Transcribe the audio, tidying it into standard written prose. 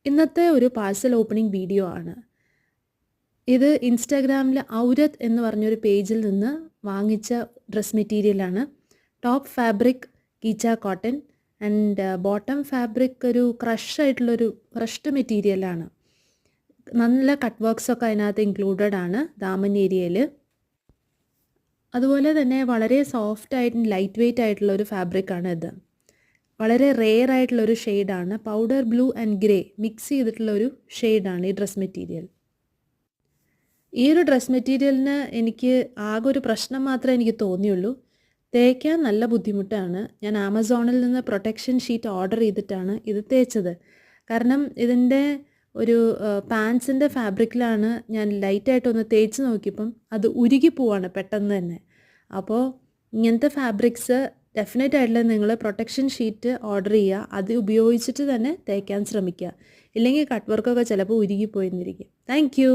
ഇന്നത്തെ ഒരു parcel opening video ആണ്. ഇത് ഇൻസ്റ്റാഗ്രാമിൽ ഔരത് എന്ന് പറഞ്ഞൊരു പേജിൽ നിന്ന് വാങ്ങിച്ച ഡ്രസ് മെറ്റീരിയലാണ്. ടോപ്പ് ഫാബ്രിക് കീച്ച കോട്ടൺ ആൻഡ് ബോട്ടം ഫാബ്രിക് ഒരു ക്രഷ്ഡ് മെറ്റീരിയലാണ്. നല്ല കട്ട് വർക്ക്സൊക്കെ അതിനകത്ത് ഇൻക്ലൂഡഡ് ആണ് ദാമൻ ഏരിയയിൽ. അതുപോലെ തന്നെ വളരെ സോഫ്റ്റ് ആയിട്ടും ലൈറ്റ് വെയ്റ്റ് ആയിട്ടുള്ള ഒരു ഫാബ്രിക്കാണ് ഇത്. വളരെ റെയർ ആയിട്ടുള്ളൊരു ഷെയ്ഡാണ്. Powder blue and grey mix ചെയ്തിട്ടുള്ളൊരു ഷെയ്ഡാണ് ഈ ഡ്രസ് മെറ്റീരിയൽ. ഈ ഒരു ഡ്രസ് മെറ്റീരിയലിന് എനിക്ക് ആകെ ഒരു പ്രശ്നം മാത്രമേ എനിക്ക് തോന്നിയുള്ളൂ. തേക്കാൻ നല്ല ബുദ്ധിമുട്ടാണ്. ഞാൻ ആമസോണിൽ നിന്ന് പ്രൊട്ടക്ഷൻ ഷീറ്റ് ഓർഡർ ചെയ്തിട്ടാണ് ഇത് തേച്ചത്. കാരണം ഇതിൻ്റെ ഒരു പാൻസിൻ്റെ ഫാബ്രിക്കിലാണ് ഞാൻ ലൈറ്റായിട്ടൊന്ന് തേച്ച് നോക്കിയപ്പം അത് ഉരുകി പോവാണ് പെട്ടെന്ന് തന്നെ. അപ്പോൾ ഇങ്ങനത്തെ ഫാബ്രിക്സ് ഡെഫിനറ്റ് ആയിട്ടുള്ള നിങ്ങൾ പ്രൊട്ടക്ഷൻ ഷീറ്റ് ഓർഡർ ചെയ്യുക. അത് ഉപയോഗിച്ചിട്ട് തന്നെ തേക്കാൻ ശ്രമിക്കുക. ഇല്ലെങ്കിൽ കട്ട് വർക്കൊക്കെ ചിലപ്പോൾ ഉരുകിപ്പോയെന്നിരിക്കും. Thank you.